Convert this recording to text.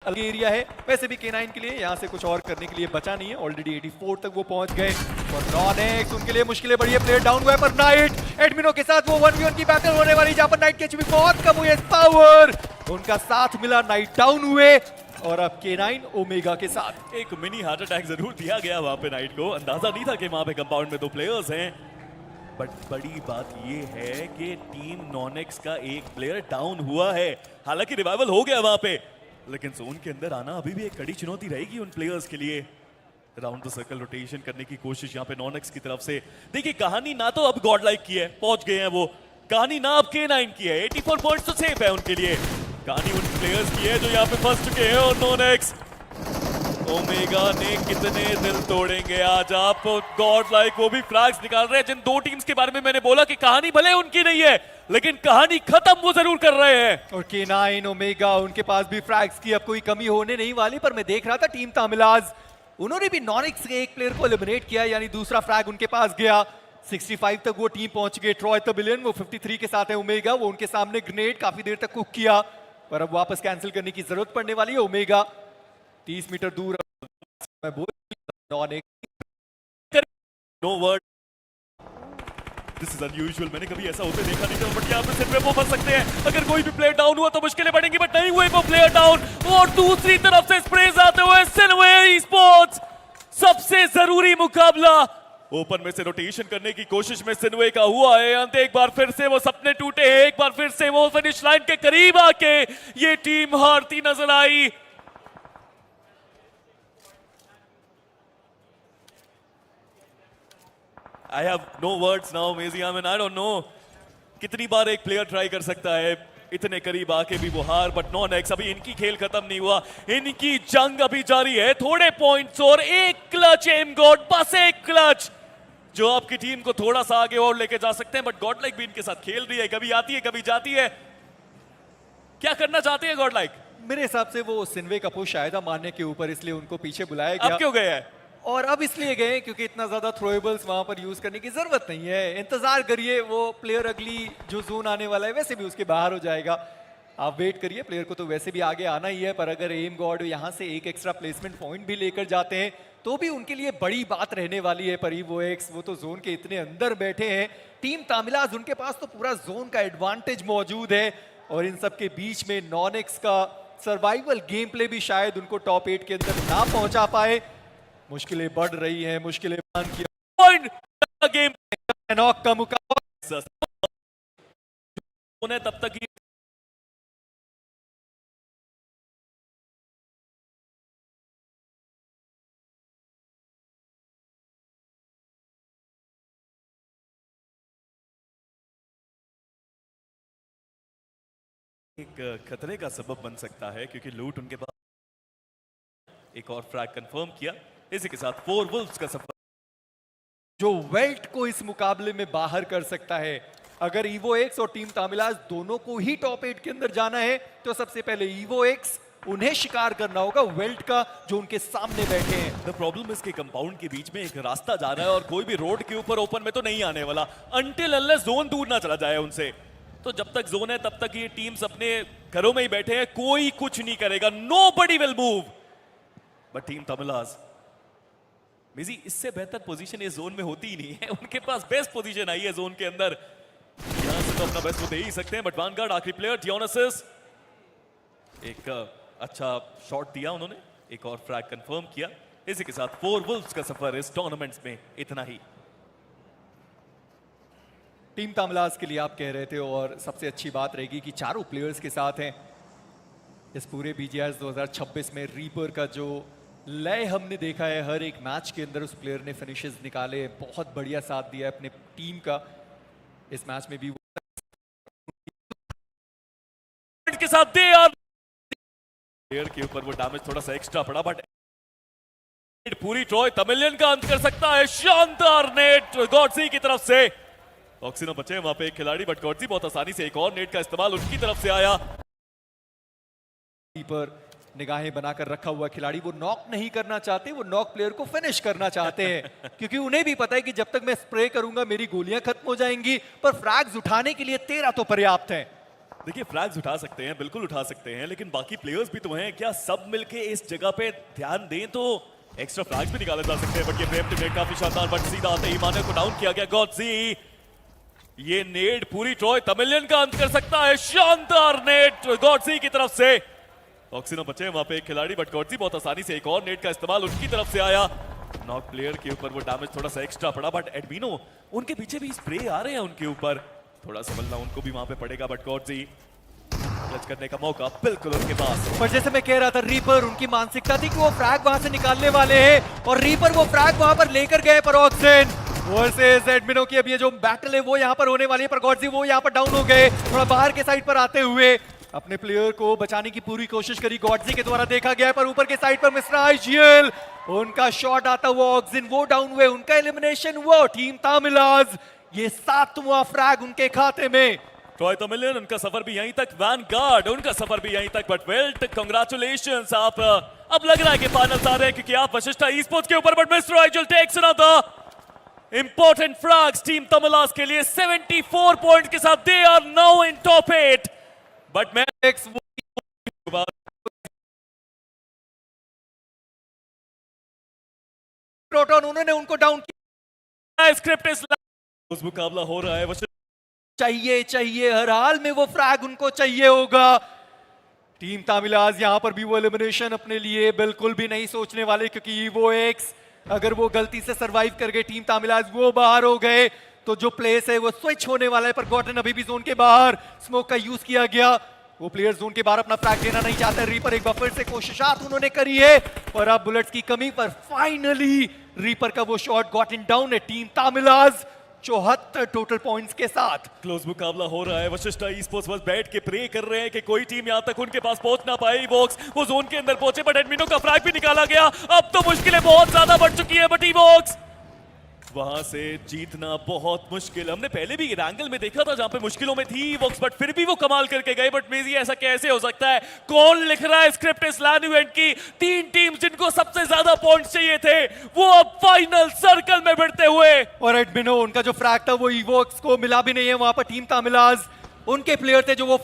अलग एरिया है। वैसे भी K9 के लिए यहाँ से कुछ और करने के लिए बचा नहीं है, ऑलरेडी 84 तक वो पहुंच गए और नॉनेक्स उनके लिए मुश्किलें बड़ी है। प्लेयर डाउन हुआ है पर नाइट एडमिनो के साथ वो 1v1 की बैटल होने वाली, जहां पर नाइट की एचपी बहुत कम हुई है। पावर उनका साथ मिला, नाइट डाउन हुए और अब K9 ओमेगा के साथ एक मिनी हार्ट अटैक जरूर दिया गया वहां पे नाइट को। अंदाजा नहीं था कि वहां पे कंपाउंड में 2 प्लेयर्स हैं, बट बड़ी बात ये है कि टीम नॉनेक्स का एक प्लेयर डाउन हुआ है। हालांकि रिवाइवल हो गया वहां पे, लेकिन जोन के अंदर आना अभी भी एक कड़ी चुनौती रहेगी उन प्लेयर्स के लिए। राउंड द सर्कल रोटेशन करने की कोशिश यहाँ पे नॉनेक्स की तरफ से। देखिए कहानी ना तो अब गॉड लाइक की है, पहुंच गए हैं वो, कहानी ना अब K9 की है। 84 पॉइंट्स तो सेफ है उनके लिए, कहानी उन प्लेयर्स की है जो यहाँ पे फंस चुके हैं। और नॉनेक्स ओमेगा ने कितने दिल तोड़ेंगे आज आप। गॉड लाइक वो भी फ्रैग्स निकाल रहे हैं, जिन 2 टीम्स के बारे में मैंने बोला कि कहानी भले उनकी नहीं है लेकिन कहानी खत्म वो जरूर कर रहे हैं। और K9 ओमेगा उनके पास भी फ्रैग्स की अब कोई कमी होने नहीं वाली। पर मैं देख रहा था टीम तामिलाज, उन्होंने भी नॉनेक्स के एक प्लेयर को एलिमिनेट किया, यानी दूसरा फ्रैग उनके पास गया। 65 तक वो टीम पहुंच गए। ट्रॉय तबिलियन वो 53 के साथ है। ओमेगा वो उनके सामने ग्रेनेड काफी देर तक कुक किया, पर अब वापस कैंसिल करने की जरूरत पड़ने वाली है। ओमेगा 30 मीटर दूर मैं बोल no word, this is unusual, मैंने कभी ऐसा होते देखा नहीं था। बट यहाँ पे सिर्फ वो फंस सकते हैं, अगर कोई भी प्लेयर डाउन हुआ तो मुश्किलें बढ़ेंगी, बट नहीं हुए वो प्लेयर डाउन। और दूसरी तरफ से स्प्रेज आते हुए सिनवे स्पोर्ट्स, सबसे जरूरी मुकाबला ओपन में से रोटेशन करने की कोशिश में सिनवे का हुआ है। अंत एक बार फिर से वो सपने टूटे हैं, एक बार फिर से वो फिनिश लाइन के करीब आके ये टीम हारती नजर आई। I have no words now, Maizy. I mean, I don't know कितनी बार एक प्लेयर ट्राई कर सकता है इतने करीब आके भी वो हार। बट नॉनेक्स अभी इनकी खेल खत्म नहीं हुआ, इनकी जंग अभी जारी है। थोड़े पॉइंट्स और एक क्लच एम गॉड, बस एक क्लच जो आपकी टीम को थोड़ा सा आगे और लेके जा सकते हैं। बट गॉड लाइक भी इनके साथ खेल रही है, कभी आती है कभी जाती है। क्या करना चाहती है गॉड लाइक? मेरे हिसाब से वो सिनवे का पुश आया था मारने के ऊपर, इसलिए उनको पीछे बुलाया गया। अब क्यों गए हैं? और अब इसलिए गए क्योंकि इतना ज्यादा थ्रोएबल्स वहां पर यूज करने की जरूरत नहीं है। इंतजार करिए, वो प्लेयर अगली जो जोन आने वाला है वैसे भी उसके बाहर हो जाएगा। आप वेट करिए, प्लेयर को तो वैसे भी आगे आना ही है। पर अगर एम गॉड यहाँ से एक एक्स्ट्रा प्लेसमेंट पॉइंट भी लेकर जाते हैं तो भी उनके लिए बड़ी बात रहने वाली है। पर वो तो जोन के इतने अंदर बैठे हैं। टीम तामिलाज, उनके पास तो पूरा जोन का एडवांटेज मौजूद है। और इन सब के बीच में नॉनेक्स का सर्वाइवल गेम प्ले भी शायद उनको टॉप 8 के अंदर ना पहुंचा पाए। मुश्किलें बढ़ रही हैं, मुश्किलें पॉइंट गेम नॉक का मुकाबला तब तक ही एक खतरे का सबब बन सकता है, क्योंकि लूट उनके पास। एक और फ्रैग कंफर्म किया, इसी के साथ 4 वुल्व्स का सफर जो वेल्ट को इस मुकाबले में बाहर कर सकता है। अगर ईवो एक्स और टीम तामिलाज दोनों को ही टॉप 8 के अंदर जाना है तो सबसे पहले ईवो एक्स उन्हें शिकार करना होगा वेल्ट का, जो उनके सामने बैठे हैं। द प्रॉब्लम इसके कंपाउंड के बीच में एक रास्ता जा रहा है और कोई भी रोड के ऊपर ओपन में तो नहीं आने वाला अनटिल अनलेस जोन दूर ना चला जाए उनसे। तो जब तक जोन है तब तक ये टीम्स अपने घरों में ही बैठे हैं, कोई कुछ नहीं करेगा, nobody will move. But team Tamilas मिजी, इससे बेहतर पोजीशन इस जोन में होती ही नहीं है। उनके पास बेस्ट पोजीशन आई है जोन के अंदर, यहां से तो अपना बेस्ट वो दे ही सकते हैं। बट वैनगार्ड आखिरी प्लेयर डियोनिसिस, एक अच्छा शॉट दिया उन्होंने, एक और फ्रैग कंफर्म किया। इसी के साथ 4 वुल्व्स का सफर इस टूर्नामेंट्स में इतना ही। टीम तामिलाज के लिए आप कह रहे थे, और सबसे अच्छी बात रहेगी कि चारों प्लेयर्स के साथ हैं इस पूरे BGS 2026 में। रीपर का जो लय हमने देखा है हर एक मैच के अंदर, उस प्लेयर ने फिनिशेस निकाले, बहुत बढ़िया साथ दिया अपने टीम का। इस मैच में भी के साथ दे और प्लेयर के ऊपर वो डैमेज थोड़ा सा एक्स्ट्रा पड़ा, बट पूरी ट्रॉय तमिलियन का अंत कर सकता है। शानदार नेट गॉडसी की तरफ से, ऑक्सीनो बचे वहां पे एक खिलाड़ी, बट गॉडसी बहुत आसानी से एक और नेट का इस्तेमाल उनकी तरफ से आया। पर निगाहें बनाकर रखा हुआ खिलाड़ी, वो नॉक नहीं करना चाहते, वो नॉक प्लेयर को फिनिश करना चाहते हैं क्योंकि उन्हें भी पता है कि जब तक मैं स्प्रे करूंगा मेरी गोलियां खत्म हो जाएंगी। पर फ्रैग्स उठाने के लिए 13 तो पर्याप्त है। देखिए फ्लैग्स उठा सकते हैं, बिल्कुल उठा सकते हैं, लेकिन बाकी प्लेयर्स भी तो हैं। क्या सब मिलके इस जगह पे ध्यान दें तो एक्स्ट्रा फ्लैग्स भी निकाले जा सकते हैं। बट ये प्रेम टीम काफी शानदार, बट सीधा आते ही माने को डाउन किया गया। गॉडजी, ये नेड पूरी ट्रॉय तमिलियन का अंत कर सकता है। शानदार नेड गॉडजी की तरफ से। ऑक्सीनो बचे वहां पे एक खिलाड़ी, बट गॉडजी बहुत आसानी से एक और नेड का इस्तेमाल उनकी तरफ से आया। नॉक प्लेयर के ऊपर वो डैमेज थोड़ा सा एक्स्ट्रा पड़ा, बट एडमिनो उनके पीछे भी स्प्रे आ रहे हैं उनके ऊपर, थोड़ा संभलना उनको भी वहां पे पड़ेगा। बट गॉडजी क्लच करने का मौका बिल्कुल उनके पास। पर जैसे मैं कह रहा था, रीपर उनकी मानसिकता थी कि वो फ्रैग वहां से निकालने वाले हैं और रीपर वो फ्रैग वहां पर लेकर गए। पर ऑक्सिन वर्सेस एडमिनो की अब ये जो बैटल है वो यहाँ पर होने वाली है। पर गॉडजी वो यहाँ पर डाउन हो गए, थोड़ा बाहर के साइड पर आते हुए अपने प्लेयर को बचाने की पूरी कोशिश करी। गॉडजी के द्वारा देखा गया है, पर ऊपर के साइड पर मिस्टर आईजीएल उनका शॉट आता हुआ, ऑक्सिन वो डाउन हुए, उनका एलिमिनेशन हुआ। टीम तामिलाज ये 7वां फ्रैग उनके खाते में। ट्रॉय तमिलियन उनका सफर भी यहीं तक, वैनगार्ड उनका सफर भी यहीं तक। बट वेल्ट कांग्रेचुलेशंस, आप अब लग रहा है कि फाइनल्स आ रहे हैं क्योंकि आप वशिष्ठा ई स्पोर्ट्स के ऊपर। But mister IGL takes another important frags team Tamilas के लिए 74 पॉइंट के साथ। They are now in top 8। But मैं प्रोटोन उन्होंने उनको डाउन किया। स्क्रिप्ट इस मुकाबला हो रहा है। चाहिए हर हाल में वो फ्रैग उनको चाहिए होगा। टीम तामिलाज यहां पर भी वो एलिमिनेशन अपने लिए बिल्कुल भी नहीं सोचने वाले, क्योंकि वो एक्स अगर वो गलती से सरवाइव कर गए, टीम तामिलाज वो बाहर हो गए तो जो प्लेस है वो स्विच होने वाला है। पर गॉटन अभी भी जोन के बाहर, स्मोक का यूज किया गया, वो प्लेयर जोन के बाहर अपना फ्रैग लेना नहीं चाहते। रीपर एक बफर से कोशिशात उन्होंने करी है, पर अब बुलेट्स की कमी पर फाइनली रीपर का वो शॉट गॉटन डाउन है। टीम तामिलाज 74 टोटल पॉइंट्स के साथ। क्लोज मुकाबला हो रहा है। वशिष्ठा ई स्पोर्ट्स बस बैठ के प्रे कर रहे हैं कि कोई टीम यहां तक उनके पास पहुंच ना पाए। वॉक्स वो जोन के अंदर पहुंचे, बट एडमिनो का फ्रैग भी निकाला गया। अब तो मुश्किलें बहुत ज्यादा बढ़ चुकी है। बट वॉक्स वहां से जीतना बहुत मुश्किल। हमने पहले भी रैंगल में देखा था जहां पे मुश्किलों में थी वॉक्स, बट फिर भी वो कमाल करके गए। बट मेजी ऐसा कैसे हो सकता है? कौन लिख रहा है स्क्रिप्ट इस लैन इवेंट की? 3 टीम जिनको सबसे ज्यादा पॉइंट्स चाहिए थे वो अब फाइनल सर्कल में भिड़ते हुए। और एडमिनो उनका जो फ्रैग था वो इवोक्स को मिला भी नहीं है। वहां पर टीम तामिलाज उनके प्लेयर थे जो वो